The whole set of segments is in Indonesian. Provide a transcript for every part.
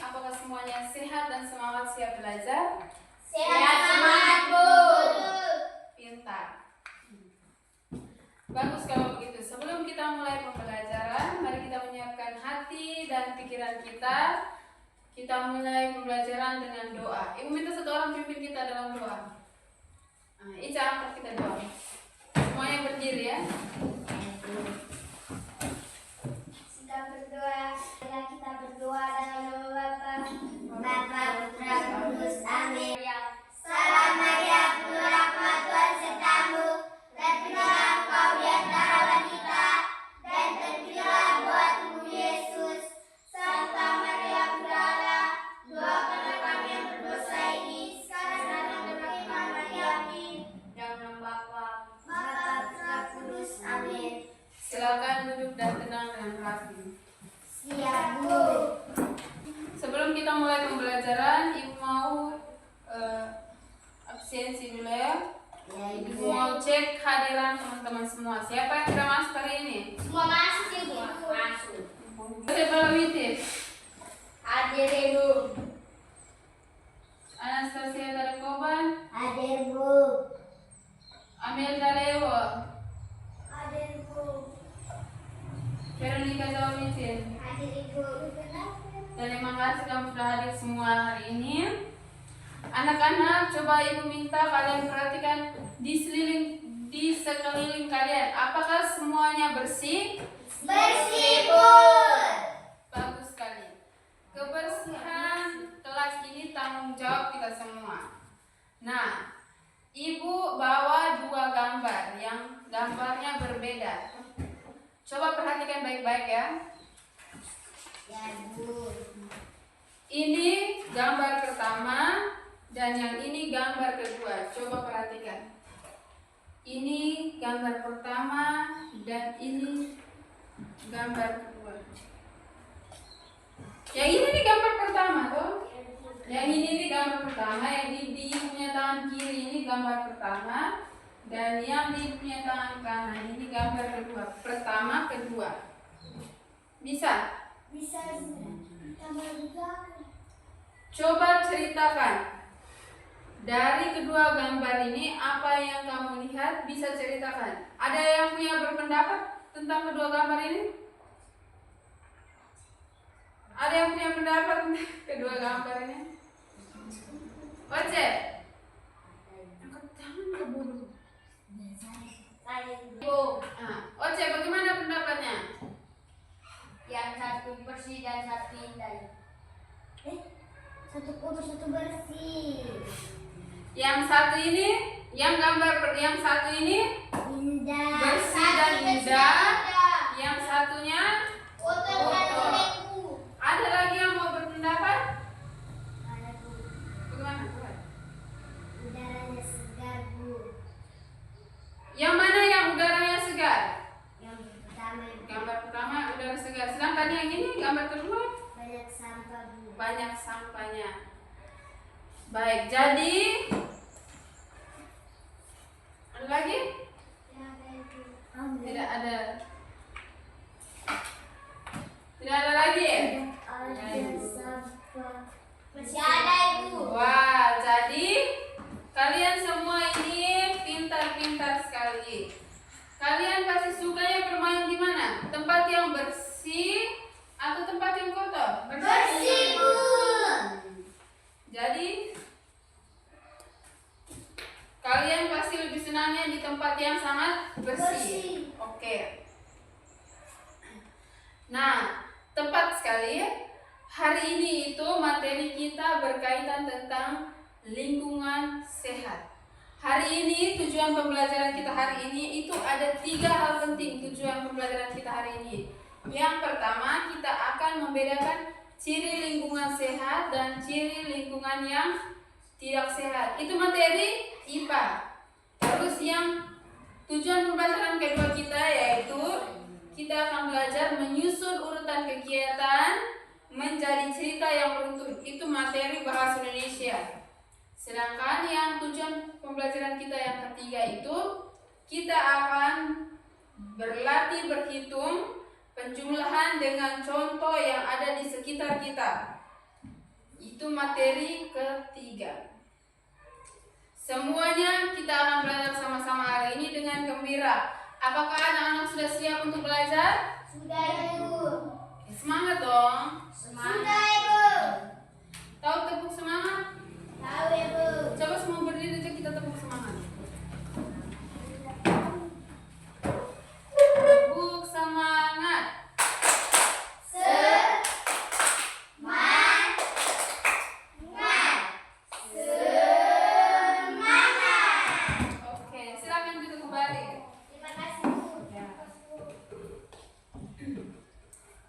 Apakah semuanya sehat dan semangat siap belajar? Sehat semangat, Bu. Pintar. Bagus kalau begitu. Sebelum kita mulai pembelajaran, mari kita menyiapkan hati dan pikiran kita. Kita mulai pembelajaran dengan doa. Ibu minta satu orang pimpin kita dalam doa. Ica angkat kita doa. Semuanya berdiri ya. Kita berdoa. Kita berdoa dalam nama Bapa, Putra, Kudus. Amin. Salam Maria, penuh rahmat, Tuhan sertamu. Terpujilah engkau di antara wanita, dan terpujilah buah tubuh Yesus. Santa Maria, Bunda Allah, doakanlah kami yang berdosa ini, sekarang dan nanti kami. Amin. Dalam nama Bapa, Putra, Kudus. Amin. Silakan duduk dan tenang dengan rapi. Siap, Bu. Sebelum kita mulai pembelajaran, Ibu mau absensi dulu ya. Ibu mau cek kehadiran teman-teman semua. Siapa yang tidak masuk hari ini? Semua masuk sih, Bu. Masuk. Siapa Witif? Hadir, Ibu. Anastasia dari Koban, Hadir, Bu. Amelda Lewo, Hadir, Bu. Veronica Zawitin. Hadir, Ibu. Terima kasih kamu sudah hadir semua hari ini. Anak-anak, coba Ibu minta kalian perhatikan di sekeliling kalian. Apakah semuanya bersih? Bersih, Bu. Bagus sekali. Kebersihan kelas ini tanggung jawab kita semua. Nah, Ibu bawa dua gambar yang gambarnya berbeda. Coba perhatikan baik-baik ya. Ya, Bu. Ini gambar pertama dan yang ini gambar kedua. Coba perhatikan. Ini gambar pertama dan ini gambar kedua. Yang ini nih gambar pertama tuh. Yang ini nih gambar pertama, yang di punya tangan kiri ini gambar pertama, dan yang di punya tangan kanan ini gambar kedua. Pertama, kedua. Bisa? Bisa, tambah juga. Coba ceritakan. Dari kedua gambar ini apa yang kamu lihat, bisa ceritakan. Ada yang punya berpendapat tentang kedua gambar ini? Ada yang punya pendapat tentang kedua gambar ini? Oce? Angkat tangan keburu. Bu. Oce, bagaimana pendapatnya? Yang satu bersih dan satu indah. Satu kudus, satu bersih. Yang satu ini, yang satu ini Indah. bersih dan indah. Yang satunya Kotor dan jelek, Bu. ada lagi yang mau berpendapat? Ada, Bu. Bagaimana? Buat. Udaranya segar, Bu. Yang mana yang udaranya segar? Yang pertama, Gambar pertama udara segar. Sedangkan yang ini gambar kedua banyak sampah, Bu. banyak sampahnya. Baik, jadi ada lagi? Tidak ada. Tidak ada lagi? Ada sampah. Masih ada, Ibu. Wah, jadi kalian semua ini pintar-pintar sekali. Kalian pasti sukanya bermain di mana? Tempat yang bersih atau tempat yang kotor? Bersih, Bu. Jadi kalian pasti lebih senangnya di tempat yang sangat bersih. Bersih. Oke. Nah, tepat sekali. Hari ini itu materi kita berkaitan tentang lingkungan sehat. Hari ini tujuan pembelajaran kita hari ini itu ada 3 hal penting tujuan pembelajaran kita hari ini. Yang pertama, kita akan membedakan ciri lingkungan sehat dan ciri lingkungan yang tidak sehat. Itu materi IPA. Terus yang tujuan pembelajaran kedua kita yaitu kita akan belajar menyusun urutan kegiatan menjadi cerita yang beruntun. Itu materi bahasa Indonesia. Sedangkan yang tujuan pembelajaran kita yang ketiga itu kita akan berlatih berhitung penjumlahan dengan contoh yang ada di sekitar kita. Itu materi ketiga. Semuanya kita akan belajar sama-sama hari ini dengan gembira. Apakah anak-anak sudah siap untuk belajar? Sudah, Ibu. Semangat dong. Sudah, Ibu. Tahu tepuk semangat? Tahu, Ibu. Coba semua berdiri aja kita tepuk semangat. Tepuk semangat. Oke, silakan duduk kembali. Terima kasih, Bu.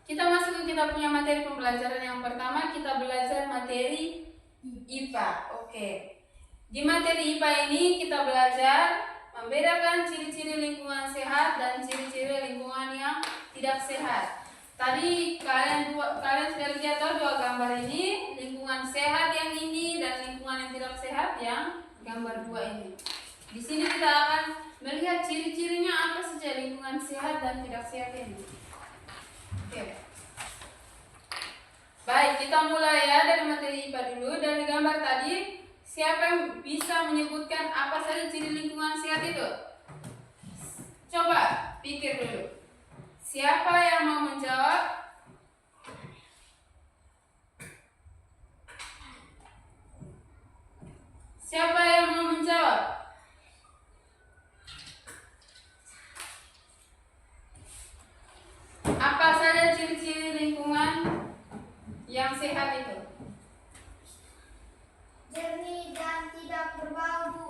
Kita masuk ke kita punya materi pembelajaran yang pertama. Kita belajar materi IPA. Oke. Di materi IPA ini kita belajar membedakan ciri-ciri lingkungan sehat dan ciri-ciri lingkungan yang tidak sehat. Tadi kalian sudah lihat dua gambar ini, lingkungan sehat yang ini dan lingkungan yang tidak sehat yang gambar 2 ini. Di sini kita akan melihat ciri-cirinya apa saja lingkungan sehat dan tidak sehat ini. Oke. Baik, kita mulai ya dari materi IPA dulu. Dari gambar tadi, siapa yang bisa menyebutkan apa saja ciri lingkungan sehat itu? Coba pikir dulu. Siapa yang mau menjawab? Siapa yang mau menjawab? Apa saja ciri-ciri lingkungan yang sehat itu? Jernih dan tidak berbau, Bu.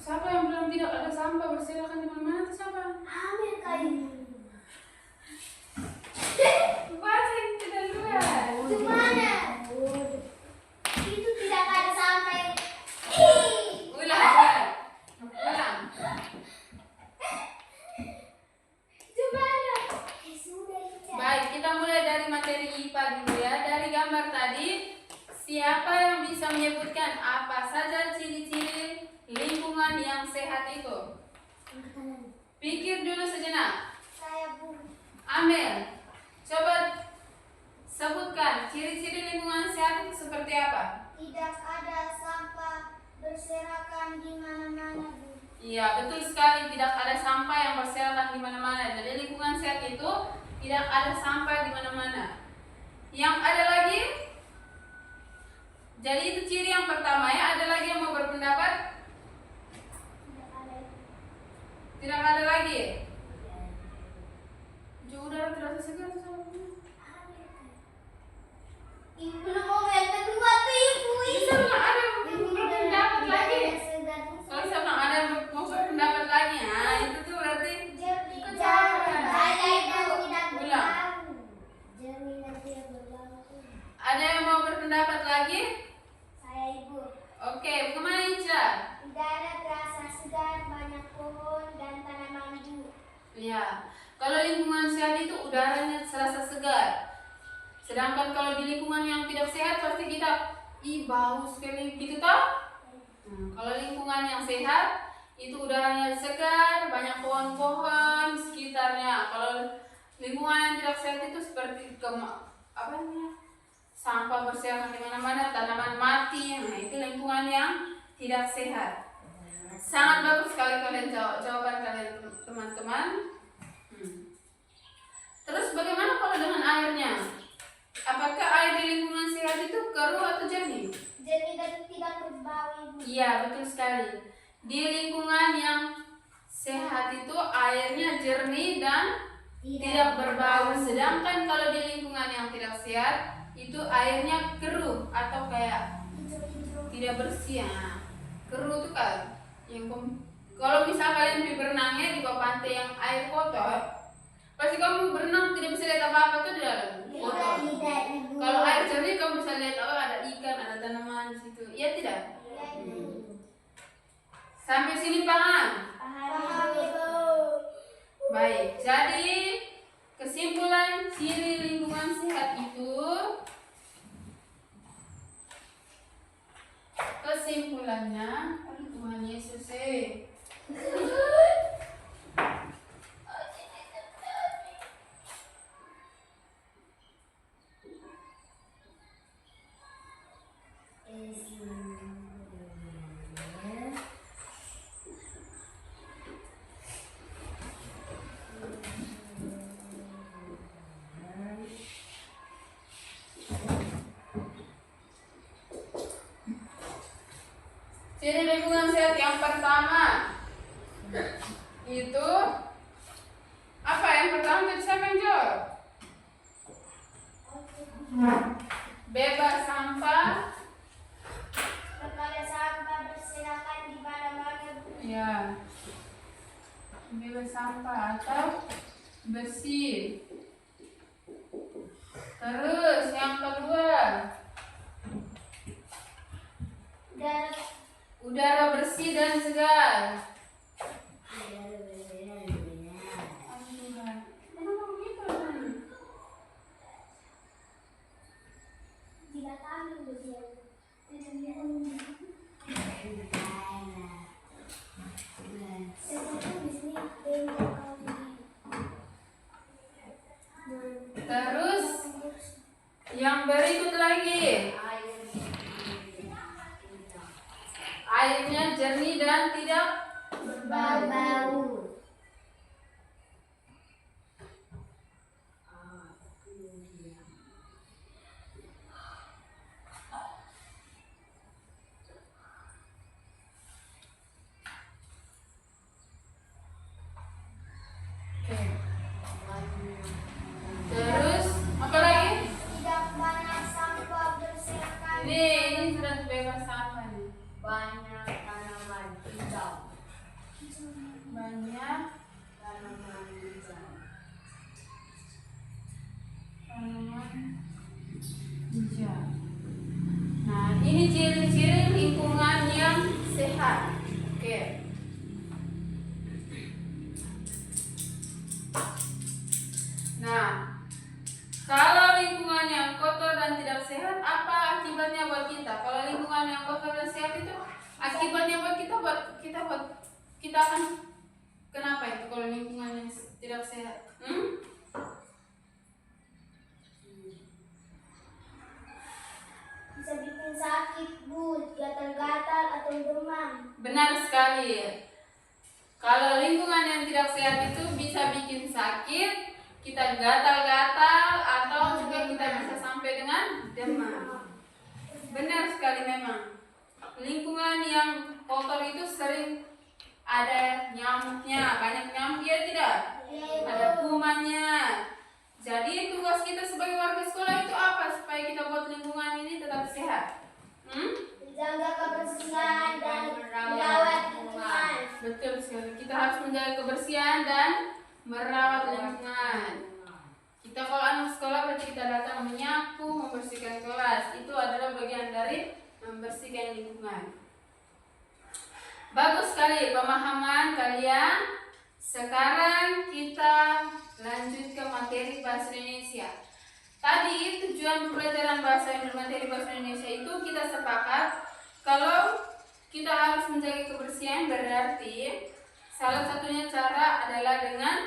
Siapa yang bilang tidak ada sampah berserakan di mana-mana? Siapa? Ambil kayu. Baca yang tidak luar. Itu mana? Itu tidak ada sampai. Ulang. Itu mana? Sudah itu. Baik, kita mulai dari materi IPA dulu ya. Dari gambar tadi, siapa yang bisa menyebutkan apa saja ciri-ciri lingkungan yang sehat itu? Pikir dulu sejenak. Saya, Bu. Amel, coba sebutkan ciri-ciri lingkungan sehat itu seperti apa? Tidak ada sampah berserakan di mana-mana, Bu. Iya, betul sekali. Tidak ada sampah yang berserakan di mana-mana. Jadi lingkungan sehat itu tidak ada sampah di mana-mana. Yang ada lagi? Jadi itu ciri yang pertama ya. Ada lagi yang mau berpendapat? Tidak ada. Tidak ada lagi. Udara terasa segar sama. Ibu belum mau yang kedua tuh, Ibu. Bisa bilang ada yang mau berpendapat lagi. Segar. Kalau bisa bilang ada yang mau berpendapat lagi, nah itu tuh berarti Jernih Ikut dan jalan. tidak Ulang. berbau. Jernih dan tidak berbau. ada yang mau berpendapat lagi? Saya, Ibu. Oke, kemana Ica? Udara terasa segar, banyak pohon dan tanaman, Bu. Iya. Kalau lingkungan sehat itu udaranya serasa segar. Sedangkan kalau di lingkungan yang tidak sehat pasti kita bau sekali gitu toh? Kalau lingkungan yang sehat itu udaranya segar, banyak pohon-pohon di sekitarnya. Kalau lingkungan yang tidak sehat itu seperti sampah berserakan di mana-mana, tanaman mati. Nah, itu lingkungan yang tidak sehat. Sangat bagus sekali kalian jawaban kalian teman-teman. Terus bagaimana kalau dengan airnya? Apakah air di lingkungan sehat itu keruh atau jernih? Jernih dan tidak berbau, Ibu. Iya, betul sekali. Di lingkungan yang sehat itu airnya jernih dan tidak berbau. Sedangkan kalau di lingkungan yang tidak sehat itu airnya keruh atau kayak Hijau-hijau. tidak bersih. Nah, keruh itu kan yang kalau misal kalian pergi berenangnya di bawah pantai yang air kotor, pasti kamu berenang tidak bisa lihat apa-apa tuh di dalam kotor. Tidak, Ibu. Kalau air jernih kamu bisa lihat ada ikan, ada tanaman di situ. Iya tidak? Iya, Ibu. Sampai sini paham? Paham, Ibu. Baik, jadi kesimpulan ciri lingkungan sehat itu, kesimpulannya, aduh Tuhan Yesus bersama. Itu apa yang pertama tadi siapa yang jawab? Bebas sampah. Kepada sampah berserakan di mana-mana. Ya. Bebas sampah atau bersih. Terus yang kedua, udara bersih dan segar. Kenapa begitu? Jika kami berjalan, Terus yang berikut lagi, airnya jernih dan tidak berbau. Terus apa lagi? Tidak banyak sampah berserakan. Ini sudah bebas sampah nih. Banyak tanaman hijau. Banyak Tanaman hijau. tanaman hijau. Nah, ini ciri-ciri lingkungan yang sehat. Oke. Nah, kalau lingkungan yang kotor dan tidak sehat, apa akibatnya buat kita? Kalau lingkungan yang kotor dan sehat itu akibatnya buat kita akan kenapa itu kalau lingkungan yang tidak sehat? Bisa bikin sakit, Bu, gatal-gatal atau demam. Benar sekali. Kalau lingkungan yang tidak sehat itu bisa bikin sakit, kita gatal-gatal atau juga kita bisa sampai dengan demam. Benar sekali memang. Lingkungan yang kotor itu sering ada nyamuknya, banyak nyamuk ya tidak? Ada kumannya. Jadi tugas kita sebagai warga sekolah itu apa supaya kita buat lingkungan ini tetap sehat? Menjaga kebersihan dan merawat lingkungan. Betul sekali. Kita harus menjaga kebersihan dan merawat lingkungan. Kita kalau anak sekolah berarti kita datang menyapu, membersihkan kelas. Itu adalah bagian dari membersihkan lingkungan. Bagus sekali pemahaman kalian. Sekarang kita lanjut ke materi bahasa Indonesia. Tadi tujuan pembelajaran materi bahasa Indonesia itu kita sepakat kalau kita harus menjaga kebersihan, berarti salah satunya cara adalah dengan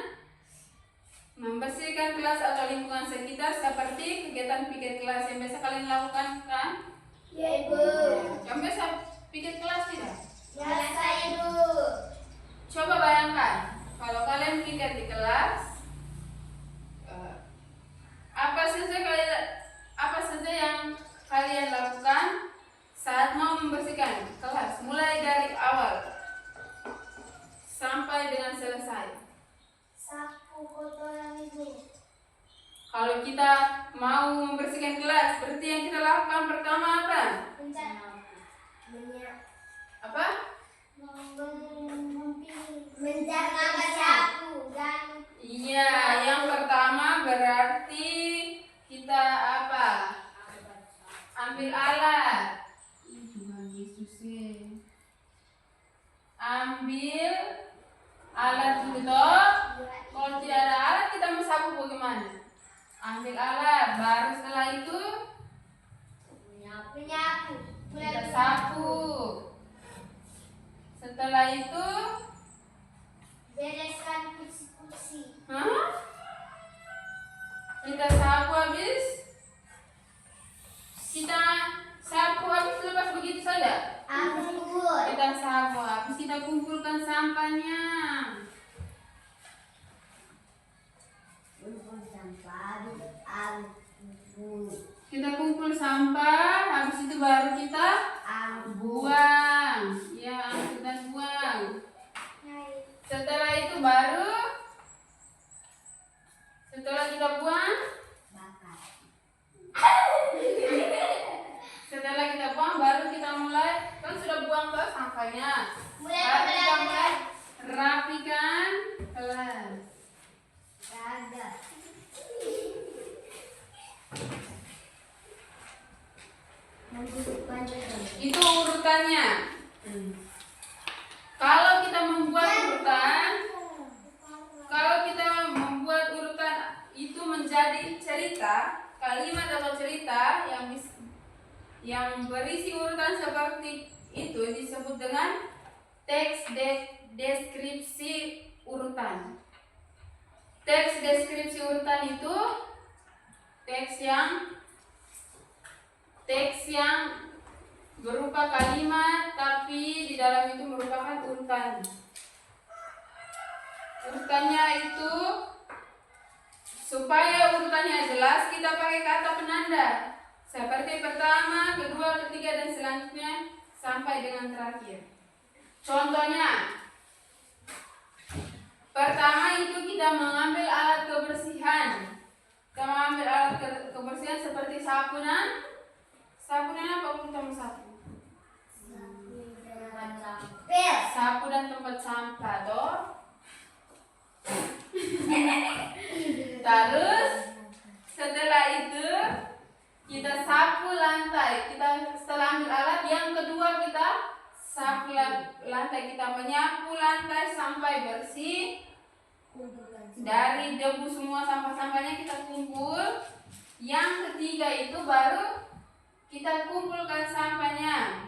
membersihkan kelas atau lingkungan sekitar seperti kegiatan piket kelas yang biasa kalian lakukan kan? Ya, Ibu. Yang biasa piket kelas tidak? Biasa, Ibu. Coba bayangkan kalau kalian piket di kelas, apa saja yang kalian lakukan saat mau membersihkan kelas, mulai dari awal sampai dengan selesai. Sapu kotoran, Ibu. Kalau kita mau membersihkan kelas, berarti yang kita lakukan pertama apa? Apa? Menjaga sapu dan Iya, yang pertama berarti kita apa? Ambil alat. Tuhan Yesus ya. Ambil alat dulu toh. Kalau tidak ada alat kita mau sapu bagaimana? Ambil alat, baru setelah itu menyapu. kita sapu. Setelah itu Bereskan kursi-kursi. kita sapu habis. Kita sapu habis lepas begitu saja. Anggur. Kita sapu habis kita kumpulkan sampahnya. Kita kumpul sampah, habis itu baru kita buang. Ya, angkut dan buang. Setelah kita buang, bakar. setelah kita buang baru kita mulai, kan sudah buang ke sampahnya. Mulai Baru kita pelan-pelan. mulai rapikan pelan. Raga. Itu urutannya. Kalau kita membuat urutan itu menjadi cerita, kalimat atau cerita yang berisi urutan seperti itu disebut dengan teks deskripsi urutan. Teks deskripsi urutan itu teks yang berupa kalimat tapi di dalam itu merupakan urutan. Urutannya itu supaya urutannya jelas kita pakai kata penanda seperti pertama, kedua, ketiga dan selanjutnya sampai dengan terakhir. Contohnya, pertama itu kita mengambil alat kebersihan. Kita mengambil alat kebersihan seperti sapu dan apa utama sapu? Sapu dan tempat sampah toh. Terus setelah itu kita sapu lantai. Kita setelah ambil alat yang kedua kita sapu lantai. Kita menyapu lantai sampai bersih. Dari debu semua sampah-sampahnya kita kumpul. Yang ketiga itu baru kita kumpulkan sampahnya.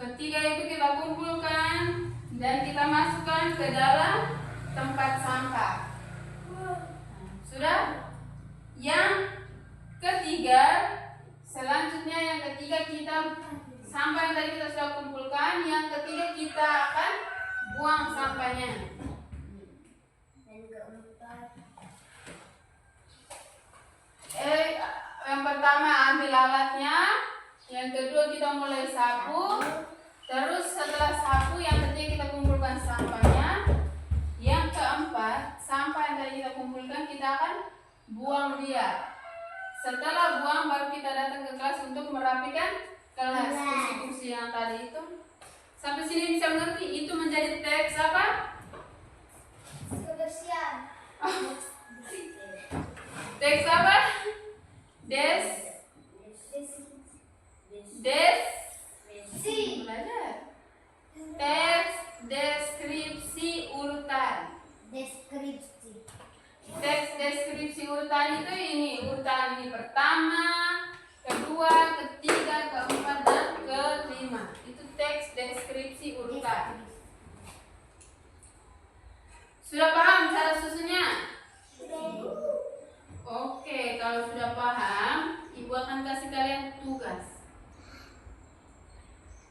Ketiga itu kita kumpulkan dan kita masukkan ke dalam tempat sampah. Sudah? Yang ketiga, selanjutnya yang ketiga kita sampah yang tadi kita sudah kumpulkan. Yang ketiga kita akan buang sampahnya. Yang pertama ambil alatnya, yang kedua kita mulai sapu, terus setelah sapu yang ketiga kita kumpulkan sampahnya, yang keempat sampah yang tadi kita kumpulkan kita akan buang dia. Setelah buang baru kita datang ke kelas untuk merapikan kelas, kursi-kursi yang tadi itu. Sampai sini bisa mengerti itu menjadi teks apa? Kebersihan. Teks apa? Belajar. Teks deskripsi urutan. Teks deskripsi urutan itu ini urutan ini pertama, kedua, ketiga, keempat dan kelima. Itu teks deskripsi urutan. Sudah paham cara susunnya? Oke, kalau sudah paham, Ibu akan kasih kalian tugas.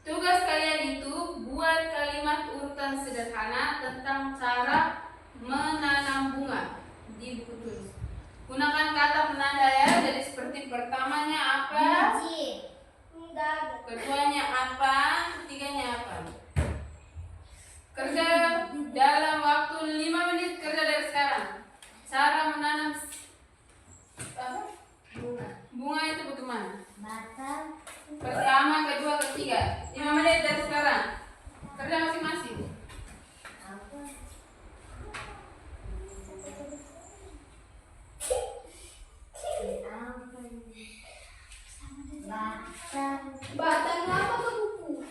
Tugas kalian itu buat kalimat urutan sederhana tentang cara menanam bunga di buku tulis. Gunakan kata penanda ya. Jadi seperti pertamanya apa? Keduanya apa? Ketiganya apa? Kerja dalam waktu 5 menit kerja dari sekarang. Cara menanam bunga itu bagaimana? Pertama, kedua, ketiga. 5 menit dari sekarang. Kerja masing-masing. Batang apa ke buku?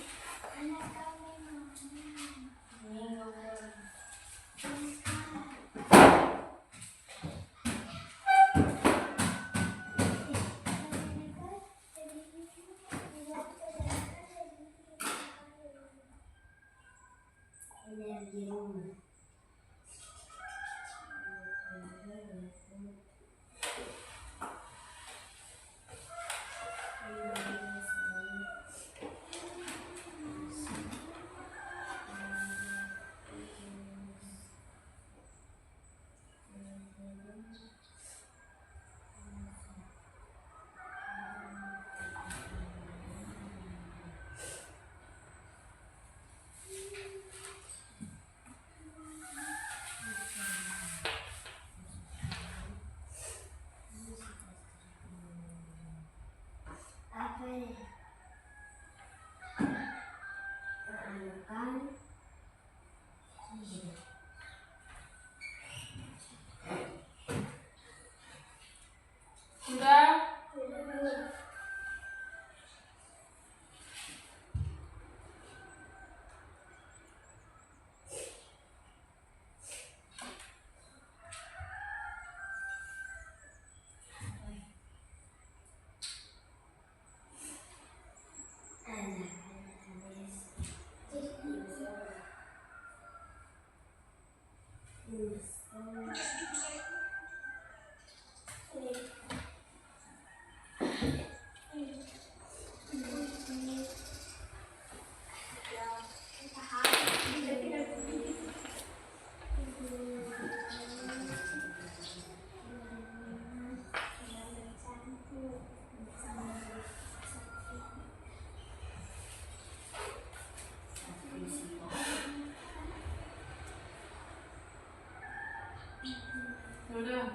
Sudah.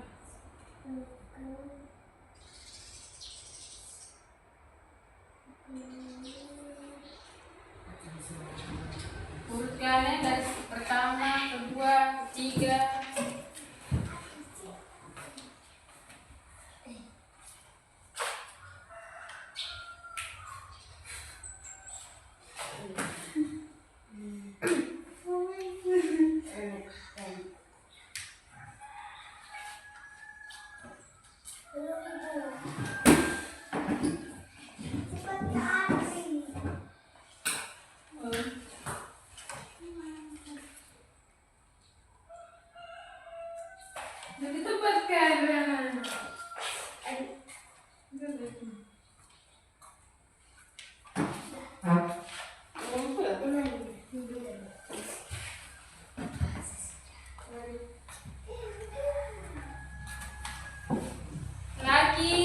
Urutkannya dari pertama, kedua, ketiga. Jadi tempat kan. Lagi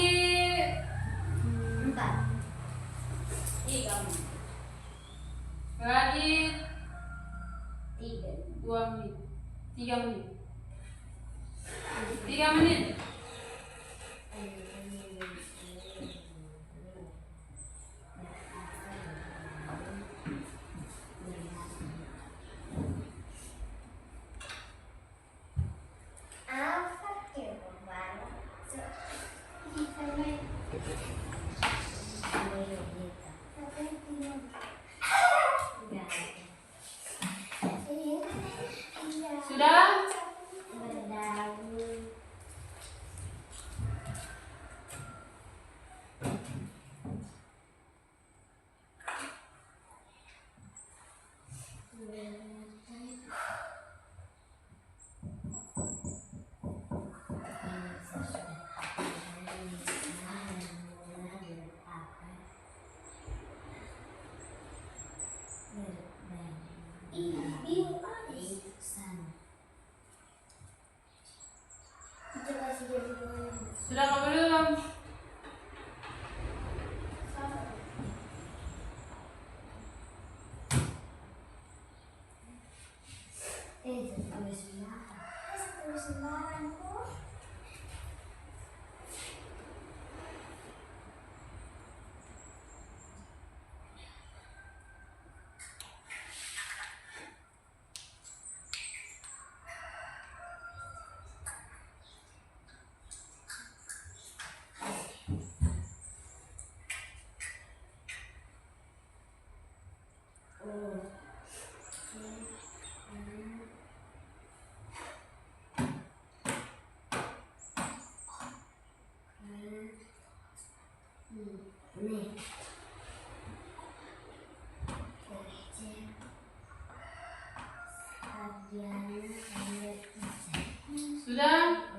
4. lagi 3. 2 menit. 3 menit. 3 menit. Sudah? Sudah apa belum? Sudah?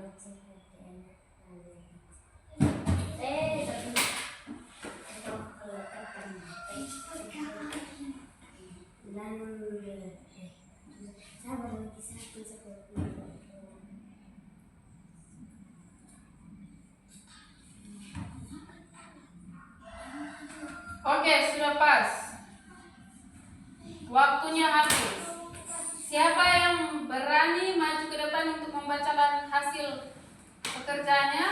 Oke, sudah pas. Waktunya habis. Siapa yang berani maju ke depan untuk membacakan hasil pekerjaannya?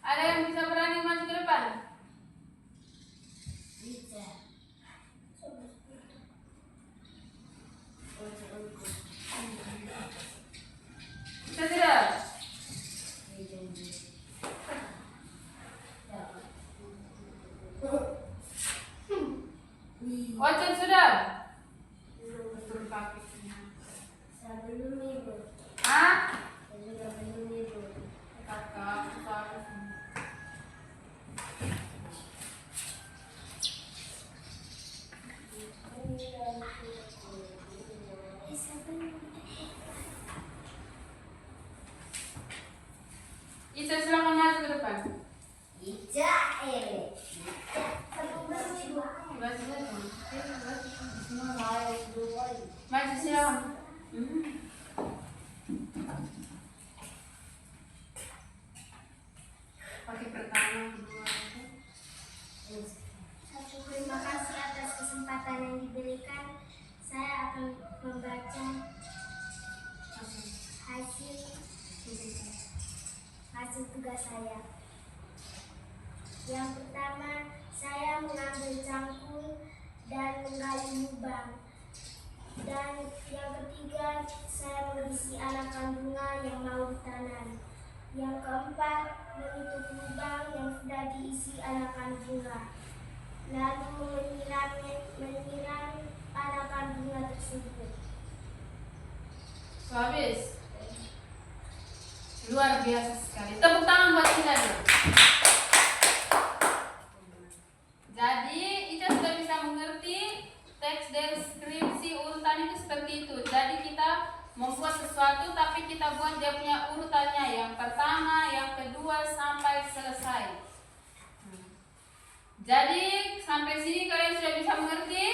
Ada yang bisa berani maju ke depan? Bisa tidak? Ocon sudah? Hah? Kakak, susah. Ica silakan maju ke depan. Ica, satu bersih dua. Baca saja. Saya dua. Maju silakan. Pakai pertama, kedua. Terima kasih atas kesempatan yang diberikan. Saya akan membaca hasil tugas saya. Yang pertama, saya mengambil cangkul dan menggali lubang. Dan yang ketiga, saya mengisi anakan bunga yang mau ditanam. Yang keempat, menutup lubang yang sudah diisi anakan bunga. Lalu menyiram anakan bunga tersebut. So, habis. Luar biasa sekali. Tepuk tangan buat Ica dulu. Jadi, Ica sudah bisa mengerti teks deskripsi urutan itu seperti itu. Jadi kita membuat sesuatu tapi kita buat dia punya urutannya. Yang pertama, yang kedua sampai selesai. Jadi sampai sini kalian sudah bisa mengerti?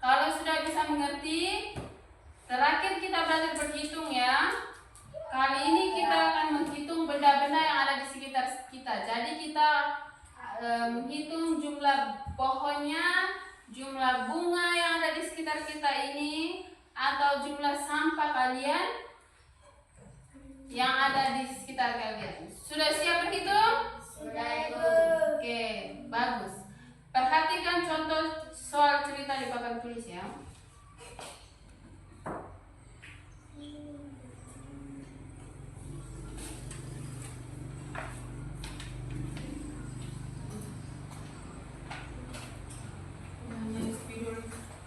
Kalau sudah bisa mengerti, terakhir kita belajar berhitung ya. Kali ini kita akan menghitung benda-benda yang ada di sekitar kita. Jadi kita menghitung jumlah pohonnya, jumlah bunga yang ada di sekitar kita ini, atau jumlah sampah kalian yang ada di sekitar kalian. Sudah siap berhitung? Sudah, Ibu. Oke, bagus. Perhatikan contoh soal cerita di papan tulis ya.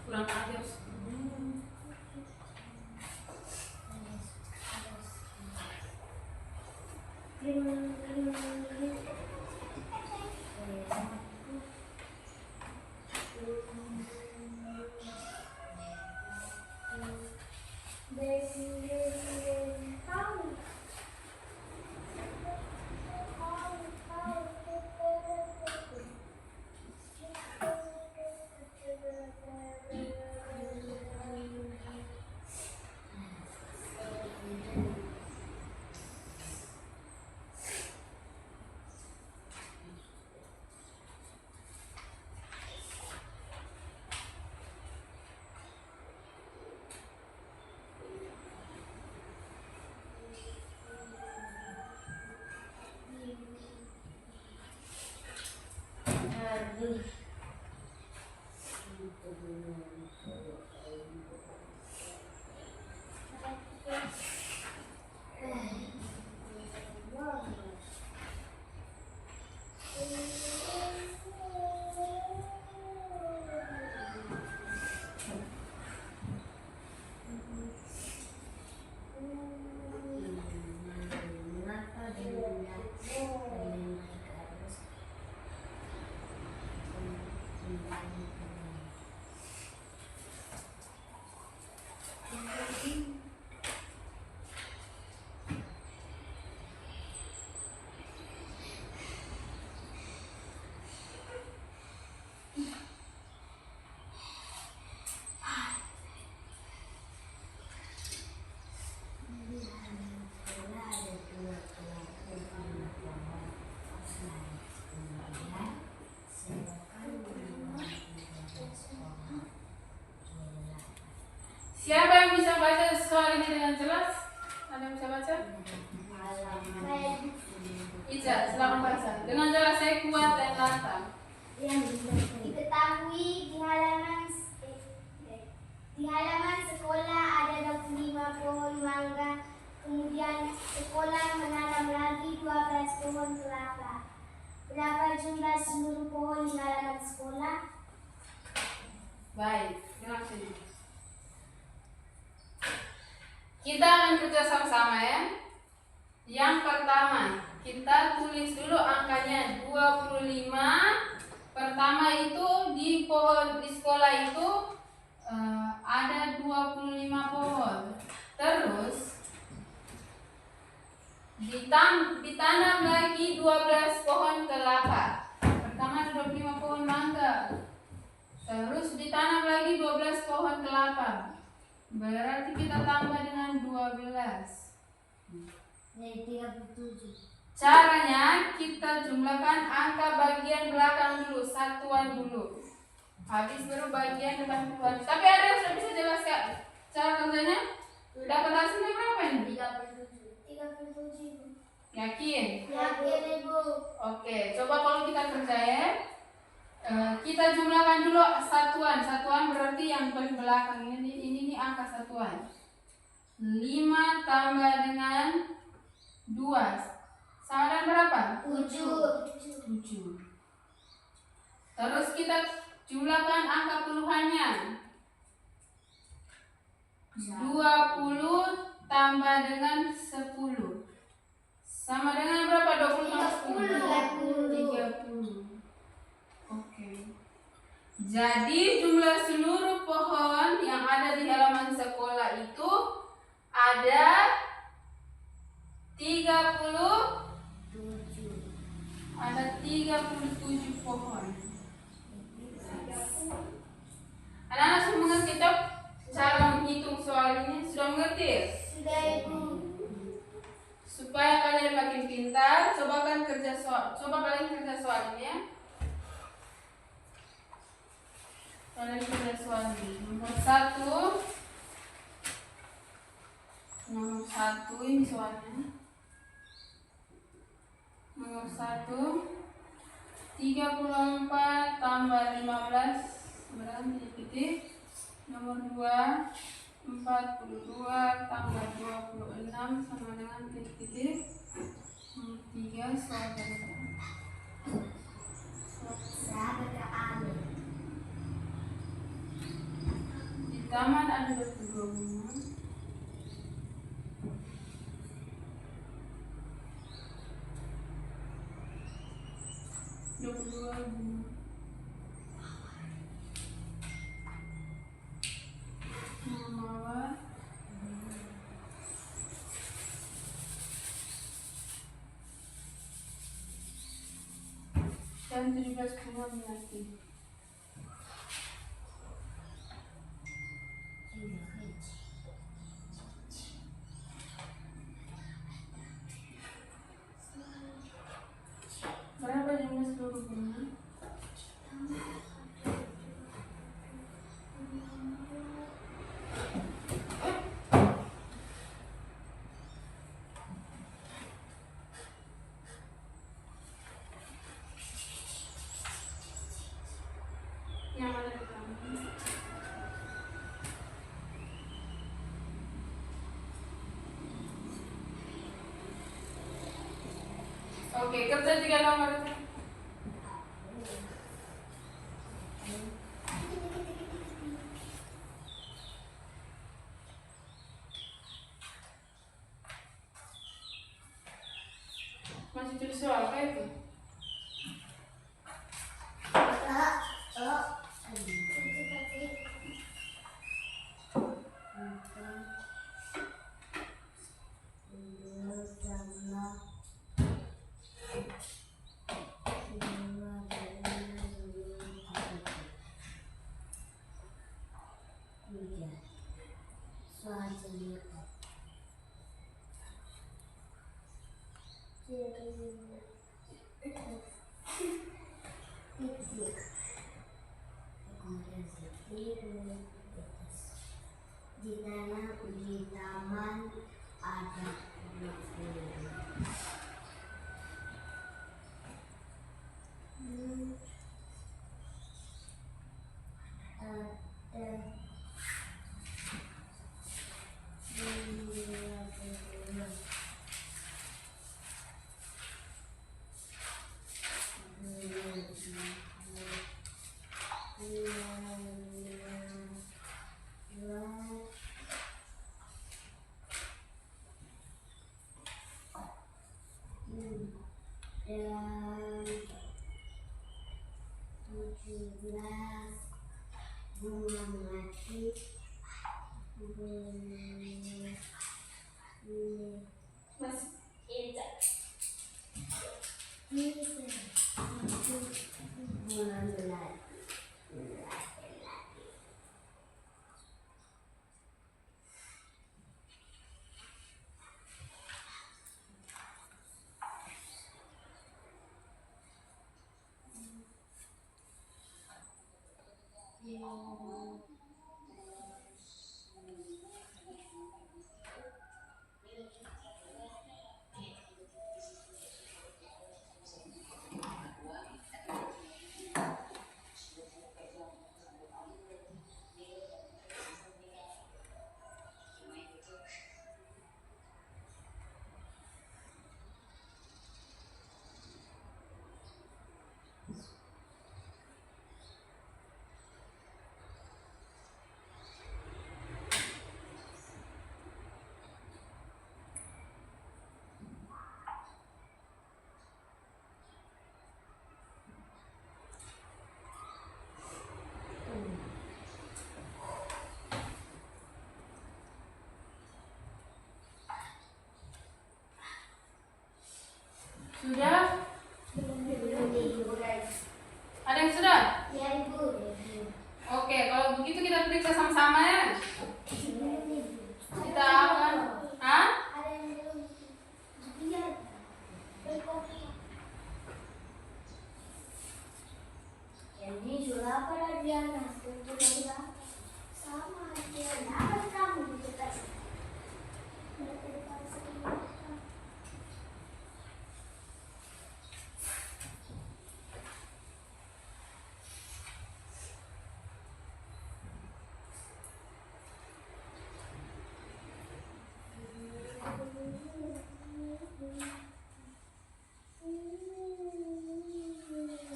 Kurang ajar. Siapa yang bisa baca soal ini dengan jelas? Ada yang bisa baca? Ica, silakan baca. Dengan jelas, saya kuat dan lantang. Diketahui di halaman sekolah ada 25 pohon mangga. Kemudian sekolah menanam lagi 12 pohon kelapa. Berapa jumlah seluruh pohon di halaman sekolah? Baik, terima kasih. Kita akan kerja sama-sama ya. Yang pertama, kita tulis dulu angkanya 25. Pertama itu di sekolah itu ada 25 pohon. Terus Ditanam lagi 12 pohon kelapa. Pertama ada 25 pohon mangga. Terus ditanam lagi 12 pohon kelapa. Berarti kita tambah dengan 12. Jadi 37. Caranya kita jumlahkan angka bagian belakang dulu, satuan dulu. Habis baru bagian depan keluar. Tapi ada yang sudah bisa jelaskan cara kerjanya? Dapat hasilnya berapa ini? 37. Yakin? Yakin, Ibu. Oke, coba kalau kita kerja ya. Kita jumlahkan dulu satuan. Satuan berarti yang paling belakang ini angka satuan. 5 tambah dengan 2 sama dengan berapa? 7. Terus kita jumlahkan angka puluhannya. 20 tambah dengan 10 sama dengan berapa? 20 tambah 10? 30. Oke. Jadi jumlah seluruh pohon yang ada di halaman sekolah itu ada 37 pohon. Anak-anak sudah mengerti dok cara menghitung soal ini? Sudah mengerti? Sudah, Ibu. Supaya kalian makin pintar, coba kalian kerja soal ini ya. Kalian kerja soal ini. Nomor satu ini soalnya. Nomor 1 34 tambah 15 berarti titik. Nomor 2 42 tambah 26 sama dengan titik. Nomor 3 soal di taman ada bertiga bunga. Mawar dan 17 bunga melati. Berapa jumlah seluruh bunga? Yang ada di taman. Oke, kerja 3 nomor. Masih tulis soal apa itu? Sudah? Belum, Ibu. Ada yang sudah? Ya, Ibu. Oke, kalau begitu kita periksa sama-sama ya. Kita akan, hah? Ada yang belum. Iya. Ini sudah apa Diana? Sudah sama aja. Apa kamu gitu kan?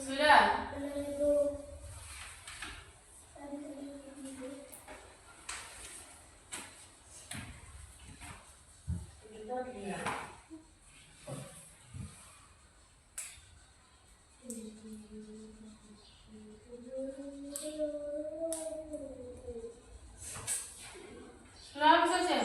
Sudah? Sudah habis saja?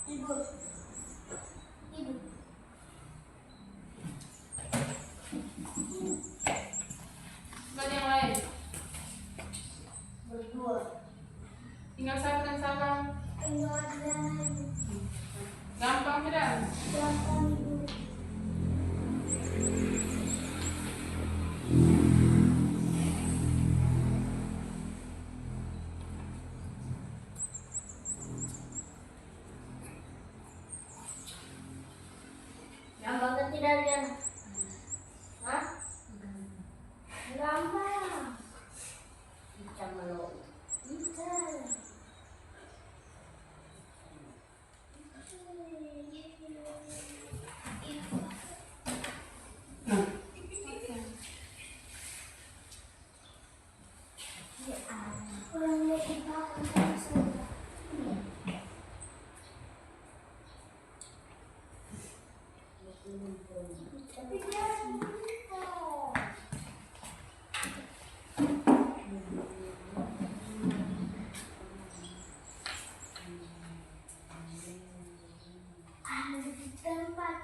Ibu. Ibu. Buat yang lain? Berdua. Tinggal satu dan salam. Tinggal Diana. Gampang tidak? Silakan, Ibu. Yang banget tidak Diana? Hah? Gampang. Bisa meluk. Bisa. Tempat.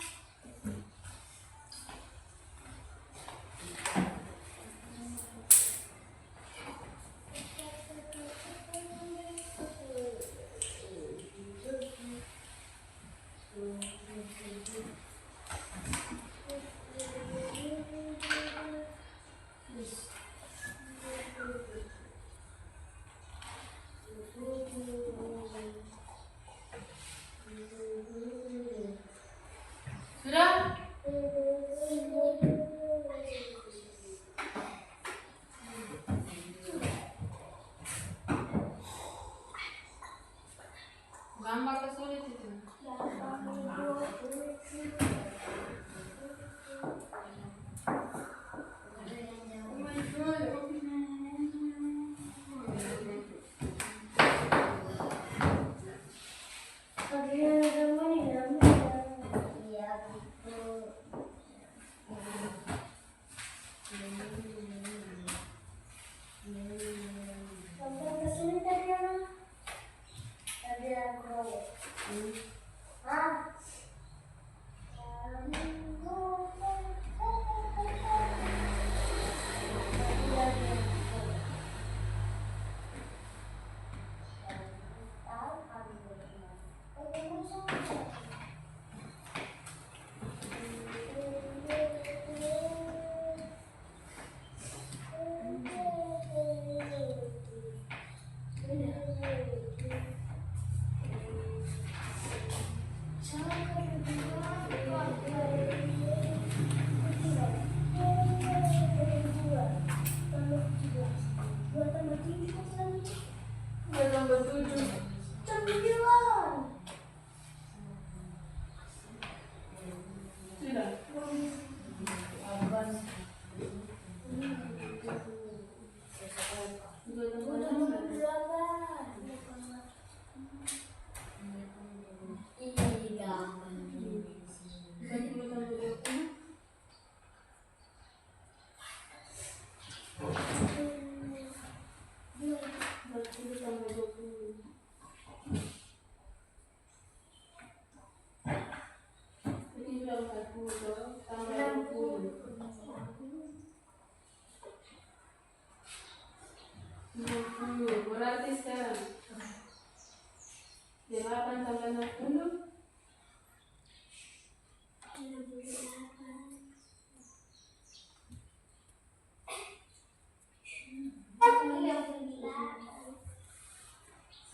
Sudah? 60 tambah 20. 60. Berarti sekarang 8 tambah 60. 68.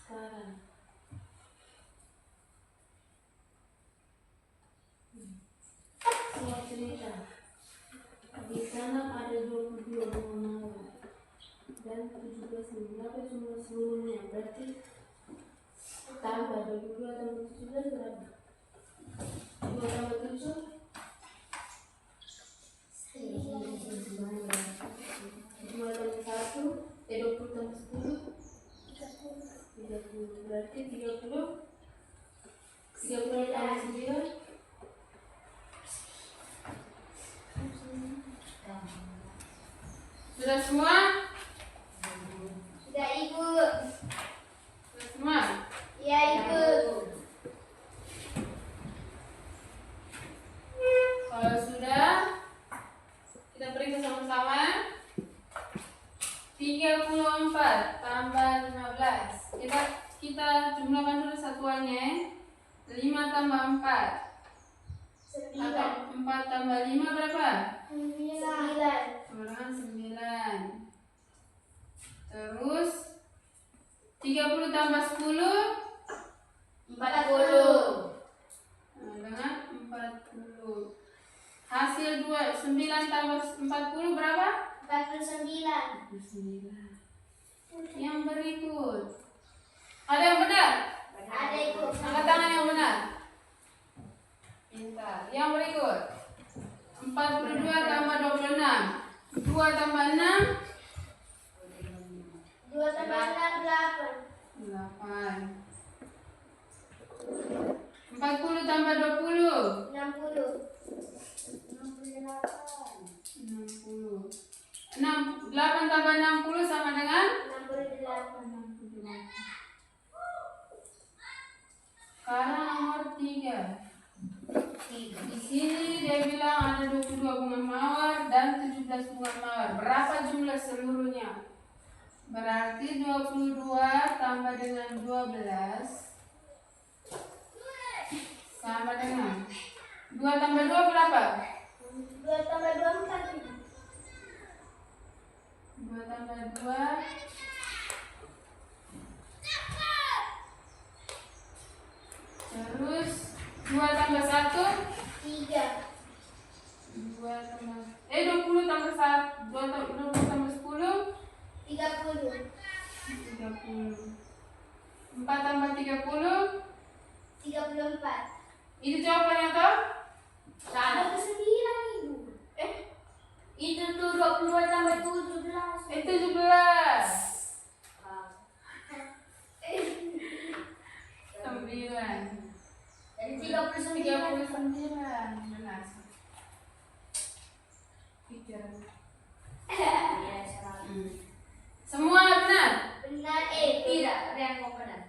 Sekarang semua cerita. Di sana ada 22 bunga mawar dan 17 berapa jumlah seluruhnya? Berarti tambah 22 tambah 17 berapa? 2 tambah 7 2 tambah 1 20 tambah 10 30. Berarti 30 tambah 9 sudah semua? Sudah Ibu. Sudah semua? Iya Ibu. Kalau sudah, kita periksa sama-sama. 34 tambah 15. Kita jumlahkan dulu satuannya. 5 tambah 4 atau 4 tambah 5 berapa? 9. Sama dengan 9. Terus 30 tambah 10 40. dengan 40. Hasil 9 tambah 40 berapa? 49. 49. Yang berikut. Ada yang benar? Ada Ibu. Angkat tangan yang benar. Pintar. Yang berikut. 42 tambah 26. 2 tambah 6. 2 tambah 6 8. 8. 40 tambah 20. 60. 60. 8 tambah 60 sama dengan 68. 68. Sekarang nomor 3. Di sini dia bilang ada 22 bunga mawar dan 17 bunga mawar. Berapa jumlah seluruhnya? Berarti 22 tambah dengan 12 sama dengan 2 tambah 2 berapa? 2 tambah 2 4. 2 tambah 2 terus 2 tambah 1 3. 2 tambah 20 tambah 1 20 tambah 10 30. 30. 4 tambah 30 34. itu jawabannya toh? Ada ke 9 Ibu. Itu tuh 22 tambah 17. 17. 9. Jadi 39. 39. Benar. Pikir. Semua benar? Benar tidak. Ada yang kau benar.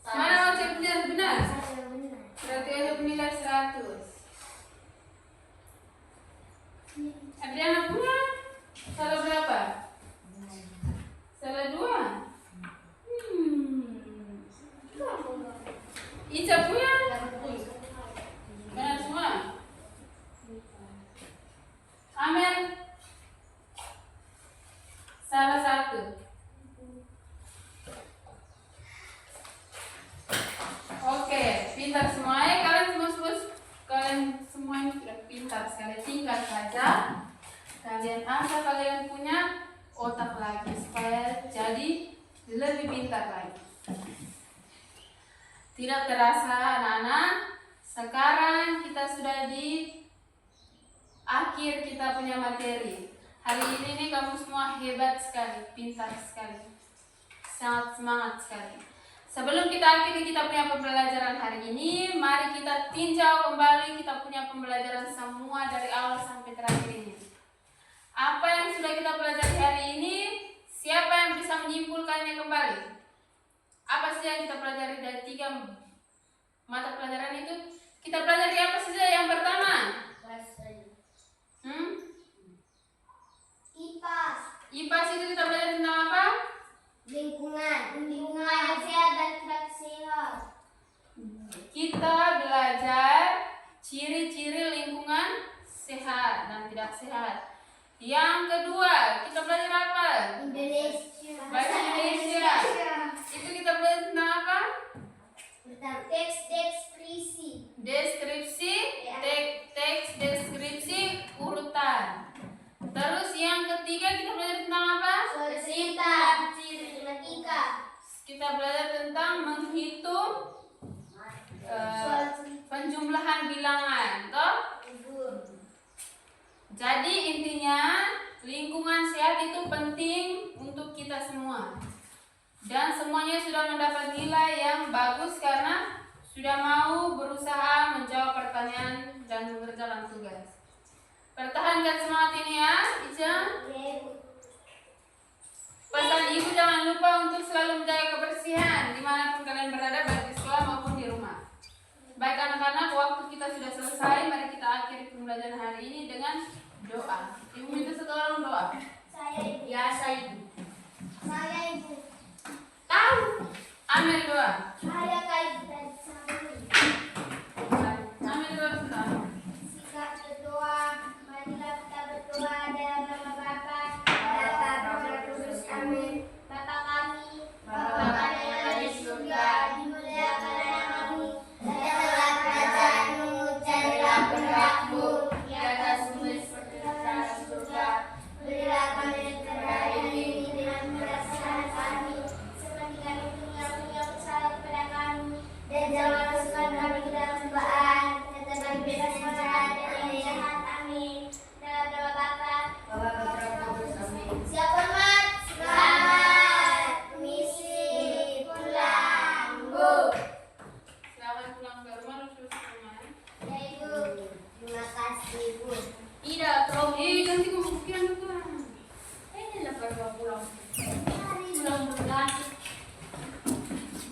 Mana Ojek benar? Benar. Saya benar. Berarti Ojek nilai 100. Adriana punya? Salah berapa? Salah 2. Ica punya? Benar semua? Amel? Salah 1. Oke, pintar semuanya. Kalian semuanya sudah pintar sekali. Tinggal saja kalian asal kalian punya otak lagi supaya jadi lebih pintar lagi. Tidak terasa anak-anak, sekarang kita sudah di akhir kita punya materi. Hari ini nih kamu semua hebat sekali, pintar sekali, sangat semangat sekali. Sebelum kita akhiri kita punya pembelajaran hari ini, mari kita tinjau kembali kita punya pembelajaran semua dari awal sampai terakhir ini. Apa yang sudah kita pelajari hari ini, siapa yang bisa menyimpulkannya kembali? Apa saja yang kita pelajari dari 3 mata pelajaran itu? Kita pelajari apa saja? Yang pertama, ciri-ciri lingkungan sehat dan tidak sehat. Yang kedua, kita belajar apa? Indonesia. Bahasa Indonesia. Itu kita belajar tentang apa? Tentang teks deskripsi. Deskripsi, Ya. teks deskripsi urutan. Terus yang ketiga kita belajar tentang apa? Cerita. Matematika. Kita belajar tentang menghitung penjumlahan bilangan, toh? Jadi intinya lingkungan sehat itu penting untuk kita semua. Dan semuanya sudah mendapat nilai yang bagus karena sudah mau berusaha menjawab pertanyaan dan mengerjakan tugas. Pertahankan semangat ini ya, Ica. Pesan ibu jangan lupa untuk selalu menjaga kebersihan dimanapun kalian berada, baik di sekolah maupun di rumah. Baik anak-anak, waktu kita sudah selesai. Mari kita akhiri pembelajaran hari ini dengan doa. Ibu minta satu orang doa. Saya ibu. Biasa ibu. Saya ibu. Tahu. Amel doa. Saya kaitan sama Amel doa sebentar. sikap berdoa. Marilah kita berdoa dalam nama Bapa, Putra, Roh Kudus. Amin. Bapa kami, Bapa kami yang ada di surga, dimuliakan namamu. Datanglah kerajaanmu, jadilah kehendakmu di atas bumi seperti di atas surga. Berilah kami rezeki hari ini dengan perasaan kami, seperti kami mengampuni yang bersalah kepada kami, dan jangan masukkan kami ke dalam cobaan, tetapi kami bebas dari yang jahat. Amin. Dalam nama Bapa, Putra, Roh Kudus. Amin. Siap hormat. Selamat misi pulang, Bu. Selamat pulang ke rumah, lucu rumah. Ya, Ibu. Terima kasih, Bu. Ida, terus ganti pembuktian juga. Ini lah baru pulang. Pulang berganti.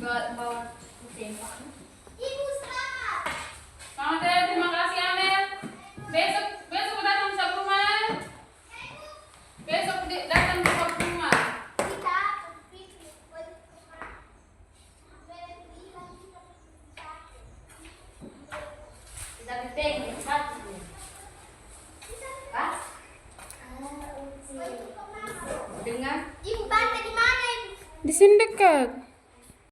Bawa tembak. Ibu selamat. Selamat ya, terima kasih Amel. Besok datang ke rumah. Besok datang ke rumah. Kita Dengan Ibu pantai di mana, Ibu? di sini dekat.